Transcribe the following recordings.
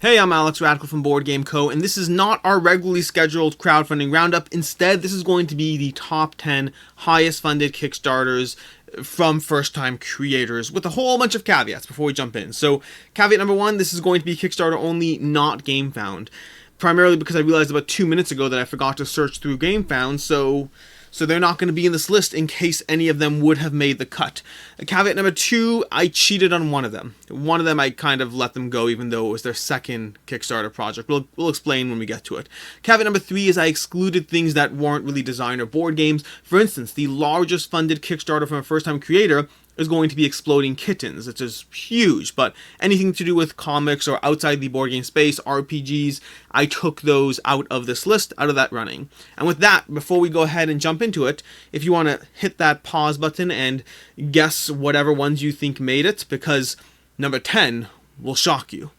Hey, I'm Alex Radical from Board Game Co., and this is not our regularly scheduled crowdfunding roundup. Instead, this is going to be the top 10 highest funded Kickstarters from first-time creators, with a whole bunch of caveats before we jump in. So, caveat number one, this is going to be Kickstarter only, not GameFound. Primarily because I realized about 2 minutes ago that I forgot to search through GameFound, so they're not going to be in this list in case any of them would have made the cut. Caveat number two, I cheated on one of them. One of them I kind of let them go even though it was their second Kickstarter project. We'll explain when we get to it. Caveat number three is I excluded things that weren't really design or board games. For instance, the largest funded Kickstarter from a first-time creator is going to be Exploding Kittens. It's just huge, but anything to do with comics or outside the board game space, RPGs, I took those out of this list, out of that running. And with that, before we go ahead and jump into it, if you want to hit that pause button and guess whatever ones you think made it, because number 10 will shock you.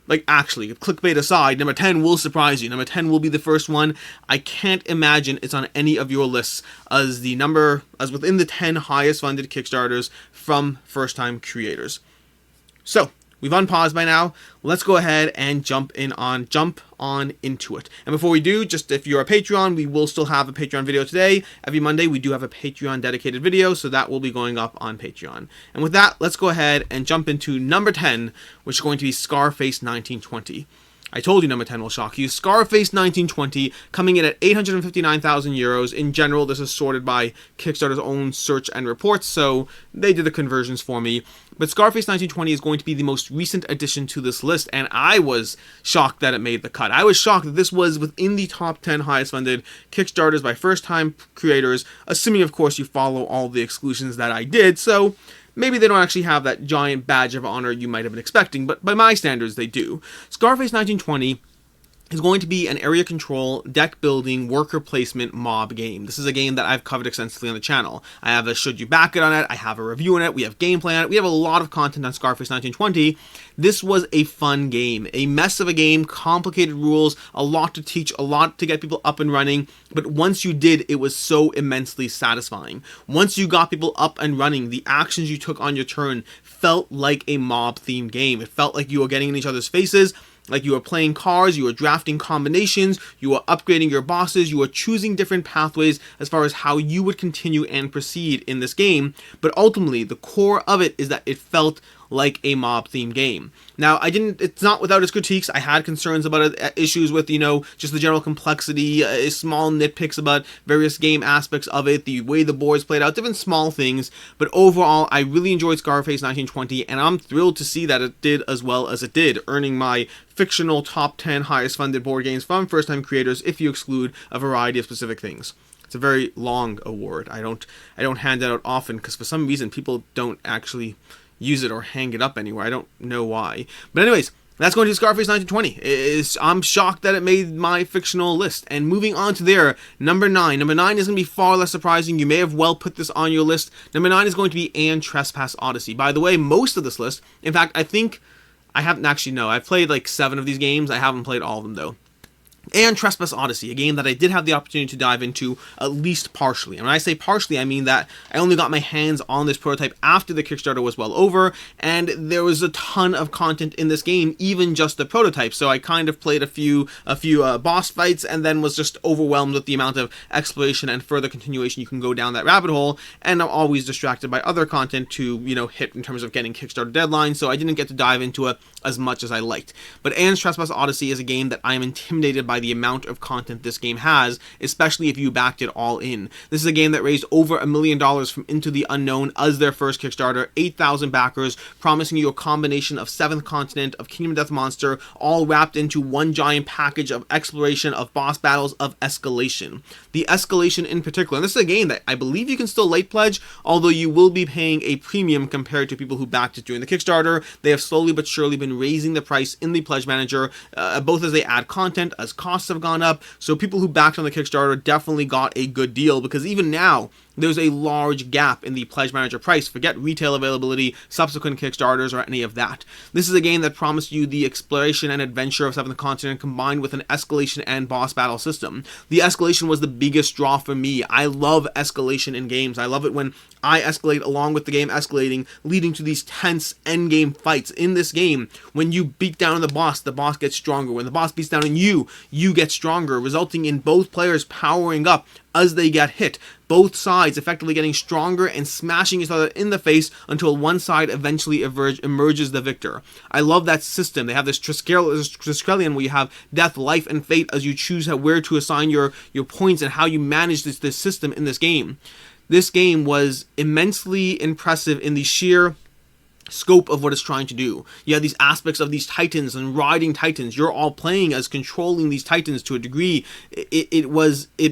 Like, actually, clickbait aside, number 10 will surprise you. Number 10 will be the first one. I can't imagine it's on any of your lists as within the 10 highest funded Kickstarters from first-time creators. So, we've unpaused by now. Let's go ahead and jump on into it. And before we do, just if you're a Patreon, we will still have a Patreon video today. Every Monday, we do have a Patreon dedicated video, so that will be going up on Patreon. And with that, let's go ahead and jump into number 10, which is going to be Scarface 1920. I told you number 10 will shock you. Scarface 1920 coming in at 859,000 euros. In general, this is sorted by Kickstarter's own search and reports, so they did the conversions for me. But Scarface 1920 is going to be the most recent addition to this list, and I was shocked that it made the cut. I was shocked that this was within the top 10 highest funded Kickstarters by first-time creators, assuming, of course, you follow all the exclusions that I did, so maybe they don't actually have that giant badge of honor you might have been expecting, but by my standards, they do. Scarface 1920 is going to be an area control, deck building, worker placement mob game. This is a game that I've covered extensively on the channel. I have a Should You Back It on it, I have a review on it, we have gameplay on it, we have a lot of content on Scarface 1920. This was a fun game, a mess of a game, complicated rules, a lot to teach, a lot to get people up and running, but once you did, it was so immensely satisfying. Once you got people up and running, the actions you took on your turn felt like a mob-themed game. It felt like you were getting in each other's faces, like you were playing cards, you were drafting combinations, you were upgrading your bosses, you were choosing different pathways as far as how you would continue and proceed in this game. But ultimately, the core of it is that it felt like a mob-themed game. Now, it's not without its critiques. I had concerns about it, issues with, just the general complexity, small nitpicks about various game aspects of it, the way the boards played out, different small things. But overall, I really enjoyed Scarface 1920, and I'm thrilled to see that it did as well as it did, earning my fictional top 10 highest funded board games from first-time creators if you exclude a variety of specific things. It's a very long award. I don't hand it out often because for some reason people don't actually use it or hang it up anywhere. I don't know why. But anyways, that's going to Scarface 1920. I'm shocked that it made my fictional list. And moving on to there, number 9. Number 9 is going to be far less surprising. You may have well put this on your list. Number 9 is going to be Aeon Trespass Odyssey. By the way, most of this list, in fact, I think I haven't actually, no, I've played like 7 of these games. I haven't played all of them though. And Trespass Odyssey, a game that I did have the opportunity to dive into at least partially. And when I say partially, I mean that I only got my hands on this prototype after the Kickstarter was well over, and there was a ton of content in this game, even just the prototype. So I kind of played a few boss fights, and then was just overwhelmed with the amount of exploration and further continuation you can go down that rabbit hole. And I'm always distracted by other content to, hit in terms of getting Kickstarter deadlines, so I didn't get to dive into it as much as I liked. But Aeon's Trespass Odyssey is a game that I am intimidated by the amount of content this game has, especially if you backed it all in. This is a game that raised over $1 million from Into the Unknown as their first Kickstarter, 8,000 backers, promising you a combination of Seventh Continent, of Kingdom Death Monster, all wrapped into one giant package of exploration, of boss battles, of escalation. The escalation in particular, and this is a game that I believe you can still late pledge, although you will be paying a premium compared to people who backed it during the Kickstarter. They have slowly but surely been raising the price in the Pledge Manager, both as they add content, as costs have gone up, so people who backed on the Kickstarter definitely got a good deal, because even now, there's a large gap in the Pledge Manager price. Forget retail availability, subsequent Kickstarters, or any of that. This is a game that promised you the exploration and adventure of Seventh Continent combined with an escalation and boss battle system. The escalation was the biggest draw for me. I love escalation in games. I love it when I escalate along with the game escalating, leading to these tense endgame fights. In this game, when you beat down the boss gets stronger. When the boss beats down on you get stronger, resulting in both players powering up as they get hit. Both sides effectively getting stronger and smashing each other in the face until one side eventually emerges the victor. I love that system. They have this Triskelion where you have death, life, and fate as you choose where to assign your points and how you manage this system in this game. This game was immensely impressive in the sheer scope of what it's trying to do. You have these aspects of these titans and riding titans. You're all playing as controlling these titans to a degree. I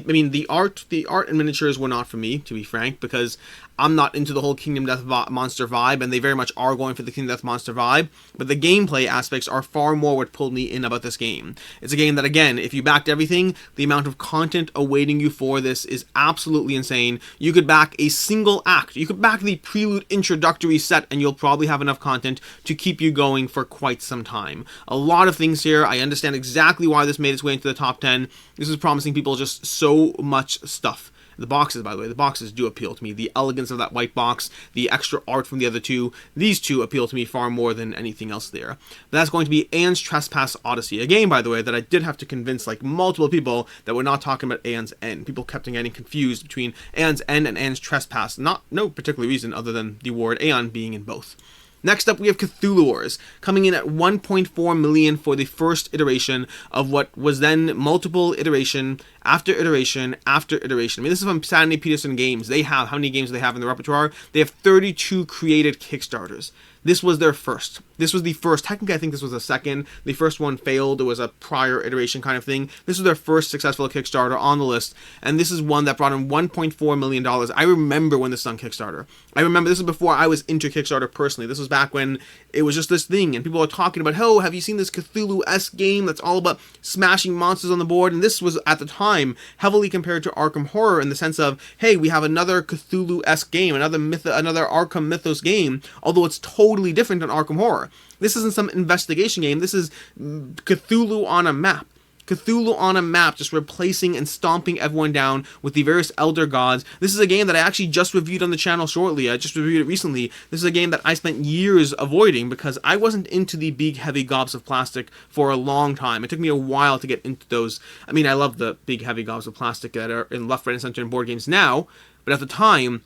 mean, the art and miniatures were not for me, to be frank, because I'm not into the whole Kingdom Death Monster vibe, and they very much are going for the Kingdom Death Monster vibe, but the gameplay aspects are far more what pulled me in about this game. It's a game that, again, if you backed everything, the amount of content awaiting you for this is absolutely insane. You could back a single act. You could back the Prelude introductory set, and you'll probably have enough content to keep you going for quite some time. A lot of things here. I understand exactly why this made its way into the top 10. This is promising people just so much stuff. The boxes, by the way, the boxes do appeal to me. The elegance of that white box, the extra art from the other two, these two appeal to me far more than anything else there. But that's going to be Aeon's Trespass Odyssey. A game, by the way, that I did have to convince like multiple people that we're not talking about Aeon's End. People kept getting confused between Aeon's End and Aeon's Trespass. No particular reason other than the word Aeon being in both. Next up, we have Cthulhu Wars, coming in at 1.4 million for the first iteration of what was then multiple iteration after iteration after iteration. I mean, this is from Sandy Peterson Games. They have, how many games do they have in the repertoire? They have 32 created Kickstarters. This was their first. This was the first. Technically, I think this was the second. The first one failed. It was a prior iteration kind of thing. This was their first successful Kickstarter on the list, and this is one that brought in $1.4 million. I remember when this was on Kickstarter. I remember this was before I was into Kickstarter personally. This was back when it was just this thing, and people were talking about, oh, have you seen this Cthulhu-esque game that's all about smashing monsters on the board? And this was, at the time, heavily compared to Arkham Horror in the sense of, hey, we have another Cthulhu-esque game, another Arkham Mythos game, although it's totally different than Arkham Horror. This isn't some investigation game. This is Cthulhu on a map. Cthulhu on a map, just replacing and stomping everyone down with the various elder gods. This is a game that I actually just reviewed on the channel shortly. I just reviewed it recently. This is a game that I spent years avoiding because I wasn't into the big, heavy gobs of plastic for a long time. It took me a while to get into those. I mean, I love the big, heavy gobs of plastic that are in left, right, and center in board games now, but at the time,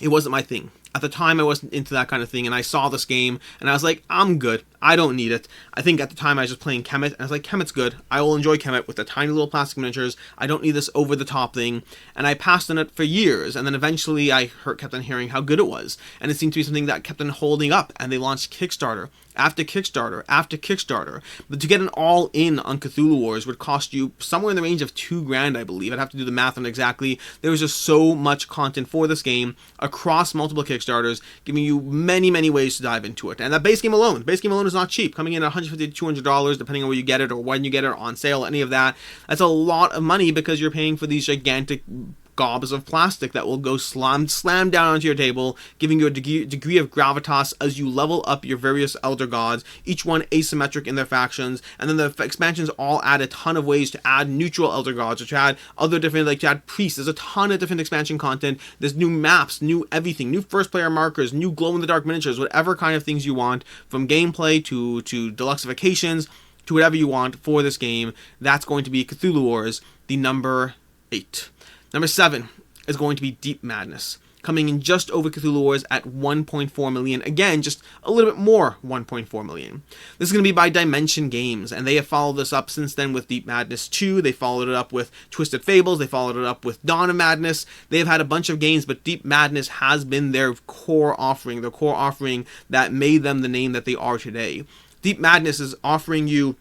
it wasn't my thing. At the time, I wasn't into that kind of thing, and I saw this game, and I was like, I'm good. I don't need it. I think at the time, I was just playing Kemet, and I was like, Kemet's good. I will enjoy Kemet with the tiny little plastic miniatures. I don't need this over-the-top thing. And I passed on it for years, and then eventually I kept on hearing how good it was. And it seemed to be something that kept on holding up, and they launched Kickstarter after Kickstarter after Kickstarter. But to get an all-in on Cthulhu Wars would cost you somewhere in the range of $2,000, I believe. I'd have to do the math on it exactly. There was just so much content for this game across multiple Kickstarters, giving you many, many ways to dive into it. And that base game alone is not cheap, coming in at $150 to $200, depending on where you get it or when you get it, on sale, any of that. That's a lot of money because you're paying for these gigantic gobs of plastic that will go slam down onto your table, giving you a degree of gravitas as you level up your various elder gods, each one asymmetric in their factions, and then the expansions all add a ton of ways to add neutral elder gods, or to add other different, like to add priests. There's a ton of different expansion content. There's new maps, new everything, new first player markers, new glow in the dark miniatures, whatever kind of things you want, from gameplay to deluxifications to whatever you want for this game. That's going to be Cthulhu Wars, the number 8. Number 7 is going to be Deep Madness, coming in just over Cthulhu Wars at 1.4 million. Again, just a little bit more 1.4 million. This is going to be by Dimension Games, and they have followed this up since then with Deep Madness 2. They followed it up with Twisted Fables. They followed it up with Dawn of Madness. They've had a bunch of games, but Deep Madness has been their core offering that made them the name that they are today. Deep Madness is offering you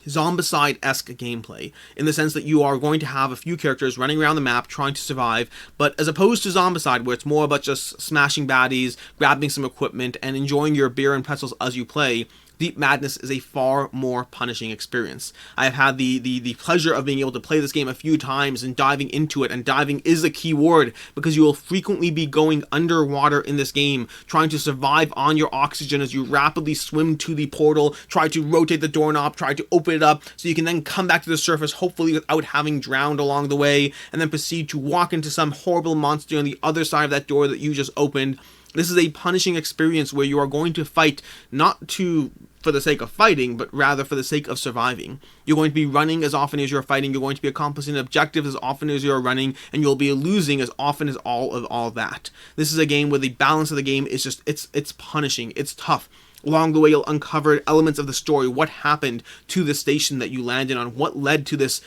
Zombicide-esque gameplay, in the sense that you are going to have a few characters running around the map trying to survive, but as opposed to Zombicide, where it's more about just smashing baddies, grabbing some equipment, and enjoying your beer and pretzels as you play, Deep Madness is a far more punishing experience. I have had the pleasure of being able to play this game a few times and diving into it, and diving is a key word because you will frequently be going underwater in this game, trying to survive on your oxygen as you rapidly swim to the portal, try to rotate the doorknob, try to open it up so you can then come back to the surface, hopefully without having drowned along the way, and then proceed to walk into some horrible monster on the other side of that door that you just opened. This is a punishing experience where you are going to fight not for the sake of fighting, but rather for the sake of surviving. You're going to be running as often as you're fighting, you're going to be accomplishing objectives as often as you're running, and you'll be losing as often as all of that. This is a game where the balance of the game is just, it's punishing, it's tough. Along the way, you'll uncover elements of the story, what happened to the station that you landed on, what led to this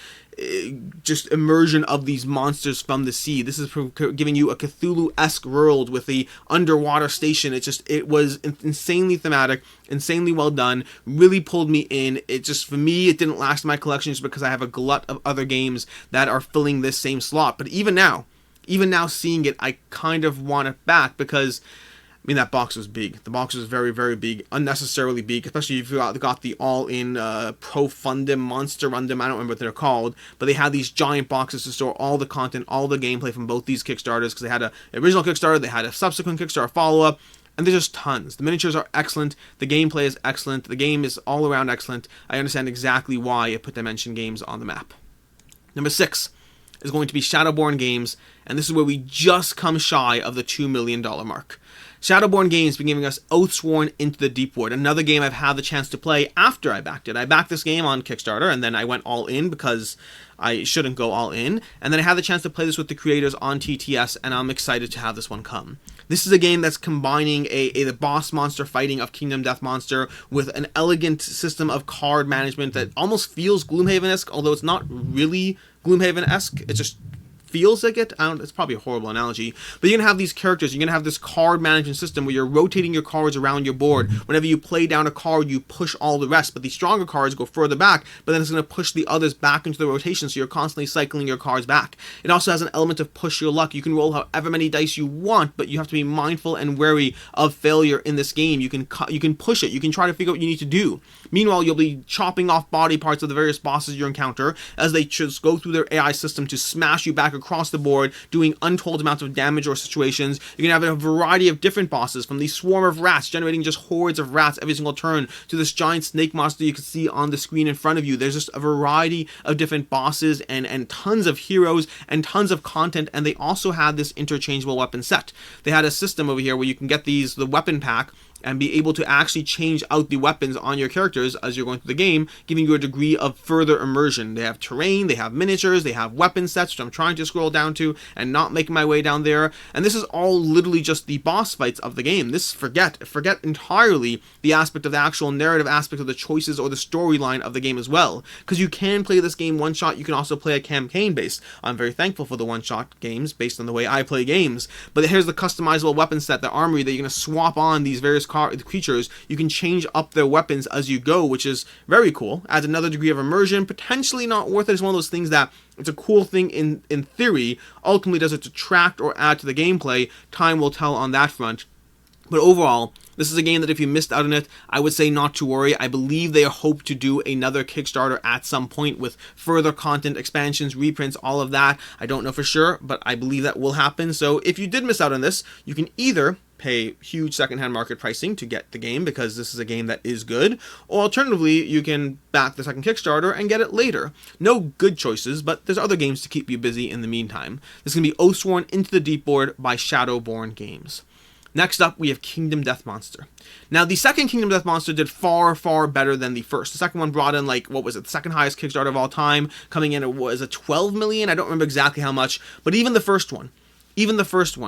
just immersion of these monsters from the sea. This is giving you a Cthulhu-esque world with the underwater station. It was insanely thematic, insanely well done, really pulled me in. It just, for me, it didn't last in my collection just because I have a glut of other games that are filling this same slot. But even now seeing it, I kind of want it back because that box was big. The box was very, very big, unnecessarily big, especially if you got the all-in Profundum, Monsterundum, I don't remember what they're called, but they had these giant boxes to store all the content, all the gameplay from both these Kickstarters, because they had an original Kickstarter, they had a subsequent Kickstarter follow-up, and there's just tons. The miniatures are excellent, the gameplay is excellent, the game is all around excellent. I understand exactly why I put Dimension Games on the map. Number 6 is going to be Shadowborn Games, and this is where we just come shy of the $2 million mark. Shadowborn Games has been giving us Oathsworn Into the Deepwood, another game I've had the chance to play after I backed it. I backed this game on Kickstarter, and then I went all in because I shouldn't go all in, and then I had the chance to play this with the creators on TTS, and I'm excited to have this one come. This is a game that's combining the boss monster fighting of Kingdom Death Monster with an elegant system of card management that almost feels Gloomhaven-esque, although it's not really Gloomhaven-esque. It just feels like it. It's probably a horrible analogy, but you're gonna have these characters. You're gonna have this card management system where you're rotating your cards around your board. Whenever you play down a card, you push all the rest, but the stronger cards go further back, but then it's gonna push the others back into the rotation, so you're constantly cycling your cards back. It also has an element of push your luck. You can roll however many dice you want, but you have to be mindful and wary of failure in this game. You can push it. You can try to figure out what you need to do. Meanwhile, you'll be chopping off body parts of the various bosses you encounter as they just go through their AI system to smash you back across the board, doing untold amounts of damage or situations. You can have a variety of different bosses, from the swarm of rats, generating just hordes of rats every single turn, to this giant snake monster you can see on the screen in front of you. There's just a variety of different bosses and tons of heroes and tons of content, and they also had this interchangeable weapon set. They had a system over here where you can get the weapon pack and be able to actually change out the weapons on your characters as you're going through the game, giving you a degree of further immersion. They have terrain, they have miniatures, they have weapon sets, which I'm trying to scroll down to and not making my way down there. And this is all literally just the boss fights of the game. This, forget entirely the aspect of the actual narrative aspect of the choices or the storyline of the game as well. Because you can play this game one shot, you can also play a campaign based. I'm very thankful for the one shot games based on the way I play games. But here's the customizable weapon set, the armory that you're going to swap on these various creatures. You can change up their weapons as you go, which is very cool. Adds another degree of immersion. Potentially not worth it. It's one of those things that it's a cool thing in theory. Ultimately, does it detract or add to the gameplay? Time will tell on that front. But overall, this is a game that if you missed out on it, I would say not to worry. I believe they hope to do another Kickstarter at some point with further content, expansions, reprints, all of that. I don't know for sure, but I believe that will happen. So if you did miss out on this, you can either pay huge secondhand market pricing to get the game because this is a game that is good, or alternatively, you can back the second Kickstarter and get it later. No good choices, but there's other games to keep you busy in the meantime. This is going to be Oathsworn Into the Deepwood by Shadowborn Games. Next up, we have Kingdom Death Monster. Now, the second Kingdom Death Monster did far, far better than the first. The second one brought in, the second highest Kickstarter of all time, coming in, it was a 12 million? I don't remember exactly how much, but even the first one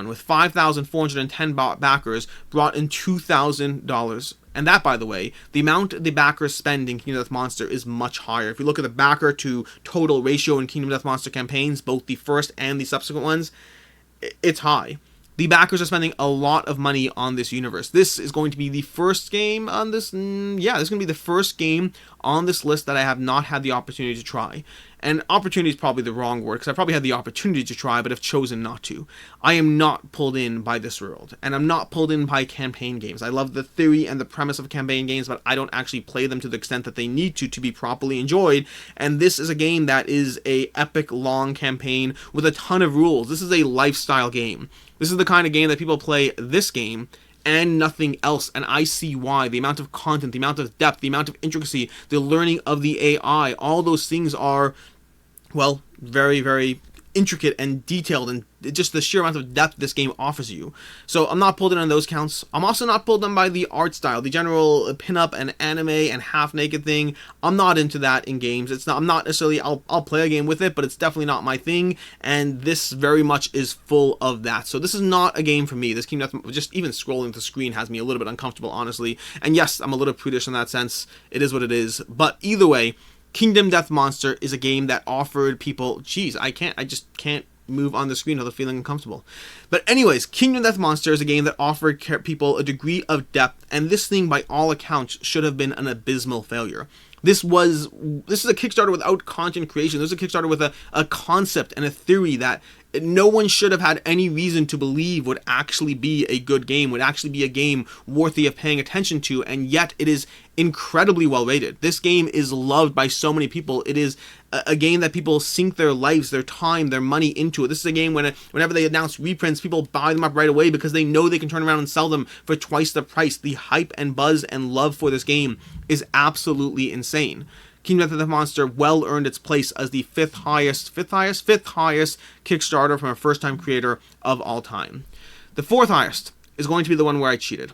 with 5,410 backers brought in $2,000. And that, by the way, the amount the backers spend in Kingdom Death Monster is much higher. If you look at the backer to total ratio in Kingdom Death Monster campaigns, both the first and the subsequent ones, it's high. The backers are spending a lot of money on this universe. This is going to be the first game on this. This is going to be the first game on this list that I have not had the opportunity to try. And opportunity is probably the wrong word, because I probably had the opportunity to try, but have chosen not to. I am not pulled in by this world, and I'm not pulled in by campaign games. I love the theory and the premise of campaign games, but I don't actually play them to the extent that they need to be properly enjoyed. And this is a game that is a epic long campaign with a ton of rules. This is a lifestyle game. This is the kind of game that people play this game and nothing else, and I see why. The amount of content, the amount of depth, the amount of intricacy, the learning of the AI, all those things are, well, very, very intricate and detailed, and just the sheer amount of depth this game offers you. So I'm not pulled in on those counts. I'm also not pulled in by the art style, the general pin-up and anime and half-naked thing. I'm not into that in games. It's not. I'm not necessarily. I'll play a game with it, but it's definitely not my thing. And this very much is full of that. So this is not a game for me. This game, just even scrolling the screen has me a little bit uncomfortable, honestly. And yes, I'm a little prudish in that sense. It is what it is. But either way, Kingdom Death Monster is a game that offered people, I just can't move on the screen without feeling uncomfortable. But anyways, Kingdom Death Monster is a game that offered people a degree of depth, and this thing, by all accounts, should have been an abysmal failure. This is a Kickstarter without content creation. This is a Kickstarter with a concept and a theory that no one should have had any reason to believe would actually be a good game, would actually be a game worthy of paying attention to, and yet it is incredibly well rated. This game is loved by so many people. It is a game that people sink their lives, their time, their money into it. This is a game whenever they announce reprints, people buy them up right away because they know they can turn around and sell them for twice the price. The hype and buzz and love for this game is absolutely insane. Kingdom Death Monster well earned its place as the fifth highest Kickstarter from a first-time creator of all time. The fourth highest is going to be the one where I cheated.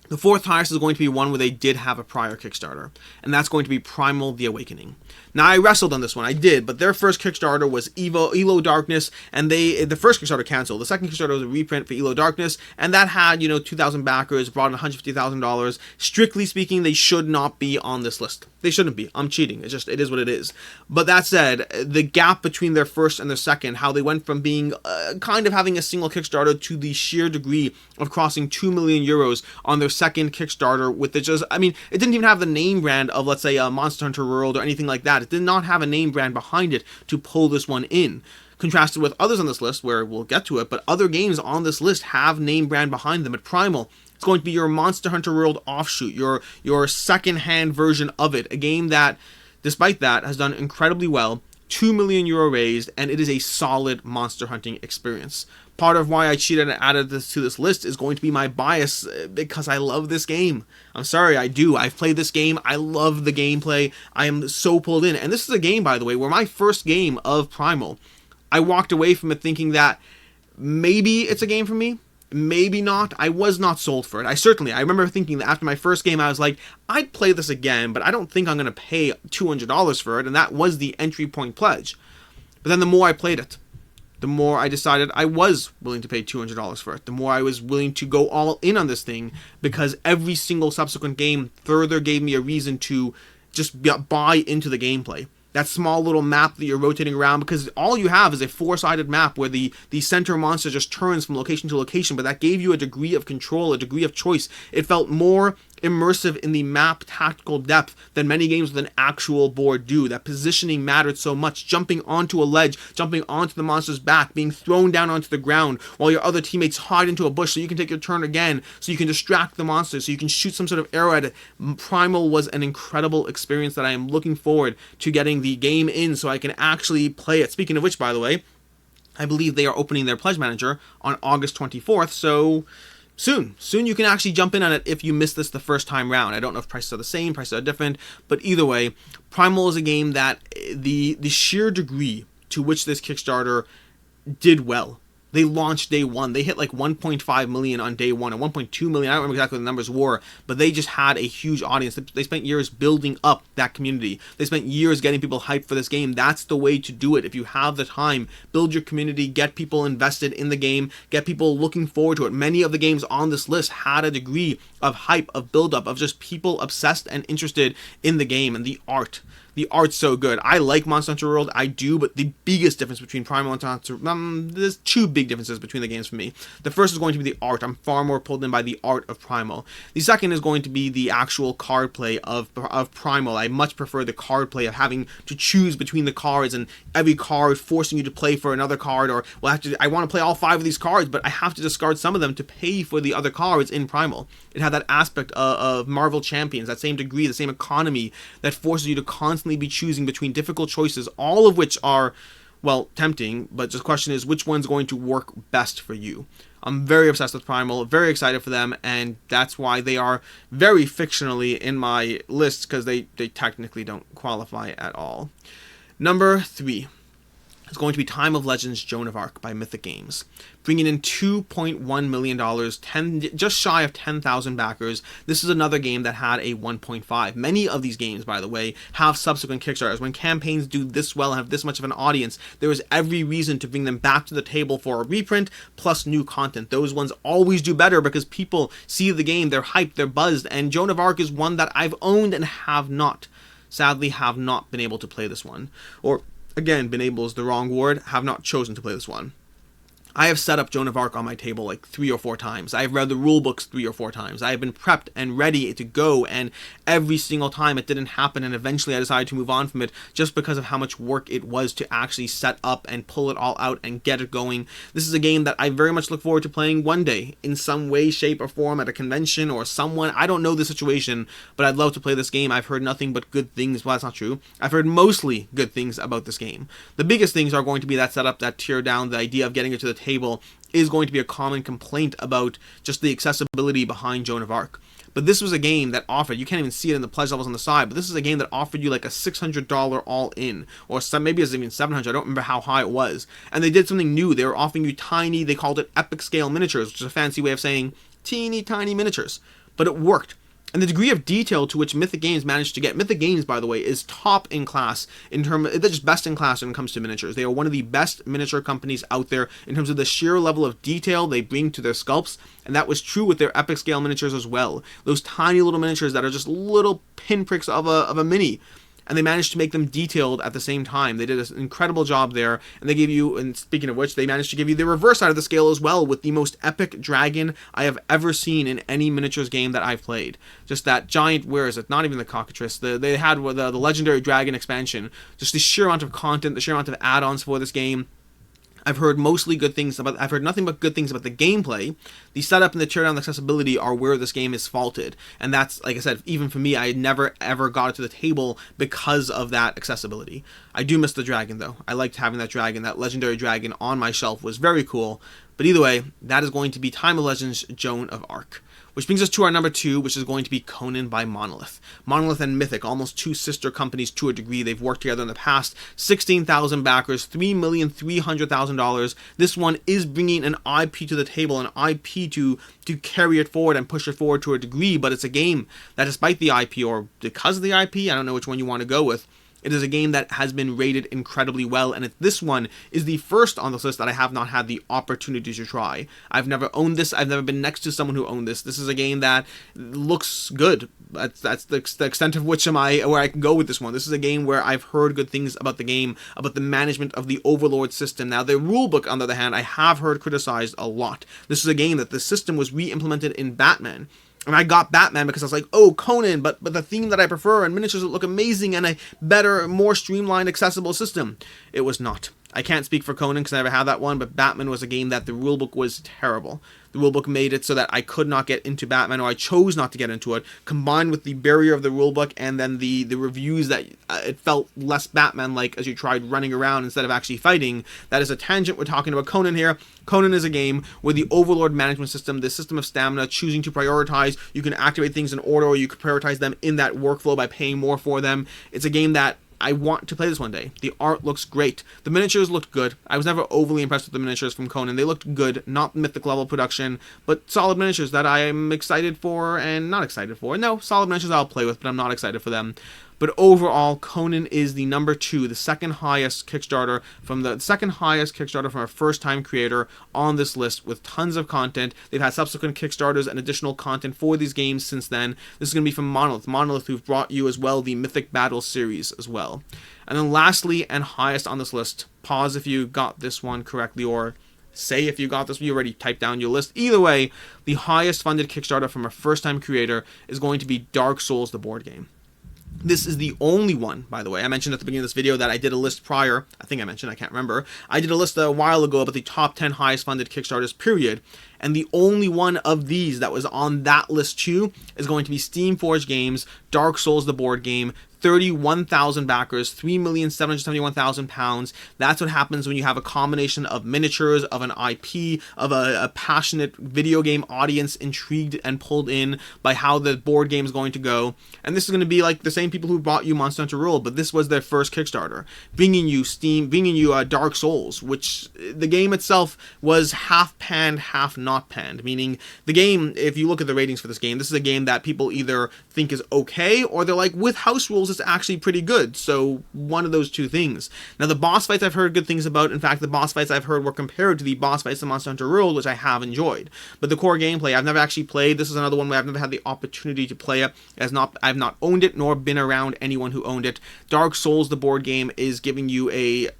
The fourth highest is going to be one where they did have a prior Kickstarter, and that's going to be Primal: The Awakening. Now, I wrestled on this one, I did, but their first Kickstarter was Elo Darkness, and the first Kickstarter canceled. The second Kickstarter was a reprint for Elo Darkness, and that had, 2,000 backers, brought in $150,000. Strictly speaking, they should not be on this list. They shouldn't be. I'm cheating. It is what it is. But that said, the gap between their first and their second, how they went from being kind of having a single Kickstarter to the sheer degree of crossing 2 million euros on their second Kickstarter with it didn't even have the name brand of, let's say, Monster Hunter World or anything like that. It did not have a name brand behind it to pull this one in. Contrasted with others on this list, where we'll get to it, but other games on this list have name brand behind them. At Primal, it's going to be your Monster Hunter World offshoot, your second-hand version of it. A game that, despite that, has done incredibly well. 2 million euro raised, and it is a solid monster hunting experience. Part of why I cheated and added this to this list is going to be my bias, because I love this game. I'm sorry, I do. I've played this game. I love the gameplay. I am so pulled in. And this is a game, by the way, where my first game of Primal, I walked away from it thinking that maybe it's a game for me. Maybe not. I was not sold for it. I remember thinking that after my first game, I was like, I'd play this again, but I don't think I'm going to pay $200 for it, and that was the entry point pledge. But then the more I played it, the more I decided I was willing to pay $200 for it. The more I was willing to go all in on this thing, because every single subsequent game further gave me a reason to just buy into the gameplay. That small little map that you're rotating around, because all you have is a four-sided map where the center monster just turns from location to location, but that gave you a degree of control, a degree of choice. It felt more immersive in the map tactical depth than many games with an actual board do. That positioning mattered so much. Jumping onto a ledge, jumping onto the monster's back, being thrown down onto the ground while your other teammates hide into a bush so you can take your turn again, so you can distract the monster, so you can shoot some sort of arrow at it. Primal was an incredible experience that I am looking forward to getting the game in so I can actually play it. Speaking of which, by the way, I believe they are opening their pledge manager on August 24th, so soon you can actually jump in on it if you missed this the first time round. I don't know if prices are the same, prices are different, but either way, Primal is a game that the sheer degree to which this Kickstarter did well. They launched day one. They hit like 1.5 million on day one, or 1.2 million. I don't remember exactly what the numbers were, but they just had a huge audience. They spent years building up that community. They spent years getting people hyped for this game. That's the way to do it. If you have the time, build your community, get people invested in the game, get people looking forward to it. Many of the games on this list had a degree of hype, of build-up, of just people obsessed and interested in the game and the art. The art's so good. I like Monster Hunter World, I do, but the biggest difference between Primal and Monster Hunter, there's two big differences between the games for me. The first is going to be the art. I'm far more pulled in by the art of Primal. The second is going to be the actual card play of Primal. I much prefer the card play of having to choose between the cards and every card forcing you to play for another card, or well, I want to play all 5 of these cards, but I have to discard some of them to pay for the other cards in Primal. It had that aspect of Marvel Champions, that same degree, the same economy that forces you to constantly be choosing between difficult choices, all of which are, well, tempting, but just the question is which one's going to work best for you. I'm very obsessed with Primal, very excited for them, and that's why they are very fictionally in my list, because they technically don't qualify at all. Number 3 is going to be Time of Legends Joan of Arc by Mythic Games, bringing in $2.1 million, just shy of 10,000 backers. This is another game that had a 1.5. Many of these games, by the way, have subsequent Kickstarters. When campaigns do this well and have this much of an audience, there is every reason to bring them back to the table for a reprint plus new content. Those ones always do better because people see the game, they're hyped, they're buzzed, and Joan of Arc is one that I've owned and sadly have not been able to play this one. Or again, been able is the wrong word, have not chosen to play this one. I have set up Joan of Arc on my table like 3 or 4 times. I have read the rule books 3 or 4 times. I have been prepped and ready to go, and every single time it didn't happen, and eventually I decided to move on from it just because of how much work it was to actually set up and pull it all out and get it going. This is a game that I very much look forward to playing one day in some way, shape, or form at a convention or someone. I don't know the situation, but I'd love to play this game. I've heard nothing but good things. Well, that's not true. I've heard mostly good things about this game. The biggest things are going to be that setup, that tear down, the idea of getting it to the table is going to be a common complaint about just the accessibility behind Joan of Arc. But this was a game that offered, you can't even see it in the pledge levels on the side, but this is a game that offered you like a $600 all-in, or maybe it was even $700, I don't remember how high it was. And they did something new. They were offering you tiny, they called it epic scale miniatures, which is a fancy way of saying teeny tiny miniatures. But it worked. And the degree of detail to which Mythic Games managed to get, Mythic Games, by the way, is top in class in terms, they're just best in class when it comes to miniatures. They are one of the best miniature companies out there in terms of the sheer level of detail they bring to their sculpts, and that was true with their epic scale miniatures as well. Those tiny little miniatures that are just little pinpricks of a mini. And they managed to make them detailed at the same time. They did an incredible job there, and they gave you, and speaking of which, they managed to give you the reverse side of the scale as well, with the most epic dragon I have ever seen in any miniatures game that I've played. Just that giant, where is it? Not even the cockatrice. They had the legendary dragon expansion. Just the sheer amount of content, the sheer amount of add-ons for this game. I've heard mostly good things about. I've heard nothing but good things about the gameplay. The setup and the teardown accessibility are where this game is faulted, and that's, like I said, even for me, I had never ever got it to the table because of that accessibility. I do miss the dragon though. I liked having that dragon, that legendary dragon on my shelf was very cool. But either way, that is going to be Time of Legends Joan of Arc. Which brings us to our number 2, which is going to be Conan by Monolith. Monolith and Mythic, almost 2 sister companies to a degree. They've worked together in the past. 16,000 backers, $3,300,000. This one is bringing an IP to the table, an IP to carry it forward and push it forward to a degree, but it's a game that, despite the IP, or because of the IP, I don't know which one you want to go with, it is a game that has been rated incredibly well, and this one is the first on this list that I have not had the opportunity to try. I've never owned this. I've never been next to someone who owned this. This is a game that looks good. That's the extent of where I can go with this one. This is a game where I've heard good things about the game, about the management of the Overlord system. Now, the rulebook, on the other hand, I have heard criticized a lot. This is a game that the system was re-implemented in Batman. And I got Batman because I was like, oh, Conan, but the theme that I prefer and miniatures that look amazing and a better, more streamlined, accessible system. It was not. I can't speak for Conan because I never had that one, but Batman was a game that the rulebook was terrible. The rulebook made it so that I could not get into Batman, or I chose not to get into it, combined with the barrier of the rulebook and then the reviews that it felt less Batman-like as you tried running around instead of actually fighting. That is a tangent. We're talking about Conan here. Conan is a game where the Overlord management system, the system of stamina, choosing to prioritize, you can activate things in order, or you can prioritize them in that workflow by paying more for them. It's a game that I want to play this one day. The art looks great. The miniatures looked good. I was never overly impressed with the miniatures from Conan. They looked good, not mythic level production, but solid miniatures that I am excited for and not excited for. No, solid miniatures I'll play with, but I'm not excited for them. But overall, Conan is the number 2, the second highest Kickstarter from a first-time creator on this list, with tons of content. They've had subsequent Kickstarters and additional content for these games since then. This is going to be from Monolith, who've brought you as well the Mythic Battle series as well. And then lastly and highest on this list, pause if you got this one correctly, or say if you got this, you already typed down your list. Either way, the highest funded Kickstarter from a first-time creator is going to be Dark Souls, the board game. This is the only one, by the way. I mentioned at the beginning of this video that I did a list prior. I think I mentioned, I can't remember. I did a list a while ago about the top 10 highest funded Kickstarters, period. And the only one of these that was on that list too is going to be Steamforged Games, Dark Souls, the board game. 31,000 backers, £3,771,000. That's what happens when you have a combination of miniatures, of an IP, of a passionate video game audience intrigued and pulled in by how the board game is going to go. And this is going to be like the same people who brought you Monster Hunter World, but this was their first Kickstarter, bringing you Dark Souls, which the game itself was half panned, half not panned. Meaning the game, if you look at the ratings for this game, this is a game that people either think is okay, or they're like, with house rules, it's actually pretty good. So one of those two things. Now the boss fights I've heard good things about. In fact, the boss fights I've heard were compared to the boss fights in Monster Hunter World, which I have enjoyed. But the core gameplay, I've never actually played. This is another one where I've never had the opportunity to play it. I've not owned it, nor been around anyone who owned it. Dark Souls, the board game, is giving you a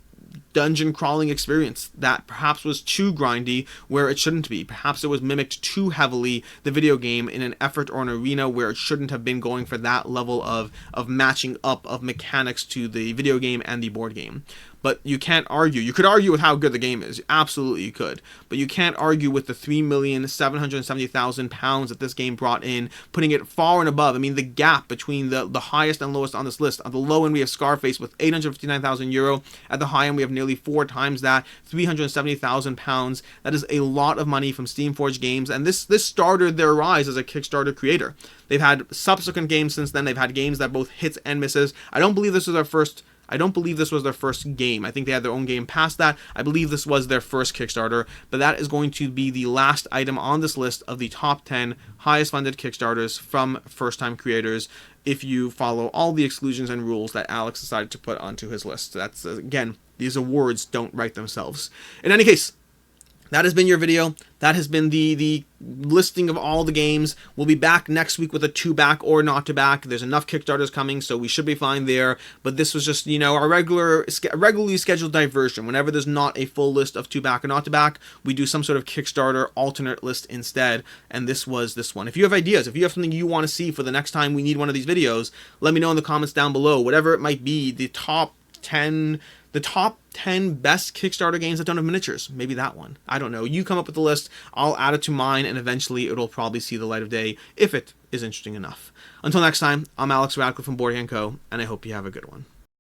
dungeon crawling experience that perhaps was too grindy where it shouldn't be. Perhaps it was mimicked too heavily, the video game, in an effort or an arena where it shouldn't have been going for that level of matching up of mechanics to the video game and the board game. But you can't argue. You could argue with how good the game is. Absolutely you could. But you can't argue with the £3,770,000 that this game brought in, putting it far and above. I mean, the gap between the highest and lowest on this list. On the low end, we have Scarface with €859,000. At the high end, we have nearly 4 times that, £370,000. That is a lot of money from Steamforged Games. And this started their rise as a Kickstarter creator. They've had subsequent games since then. They've had games that both hits and misses. I don't believe this was their first game. I think they had their own game past that. I believe this was their first Kickstarter, but that is going to be the last item on this list of the top 10 highest funded Kickstarters from first-time creators, if you follow all the exclusions and rules that Alex decided to put onto his list. That's, again, these awards don't write themselves. In any case, that has been your video. That has been the listing of all the games. We'll be back next week with a 2-back or not to back. There's enough Kickstarters coming, so we should be fine there. But this was just, our regularly scheduled diversion. Whenever there's not a full list of 2-back or not to back, we do some sort of Kickstarter alternate list instead. And this was this one. If you have ideas, if you have something you want to see for the next time we need one of these videos, let me know in the comments down below. Whatever it might be, the top 10 best Kickstarter games that don't have miniatures. Maybe that one. I don't know. You come up with the list. I'll add it to mine, and eventually it'll probably see the light of day if it is interesting enough. Until next time, I'm Alex Radcliffe from Board Game Co., and I hope you have a good one.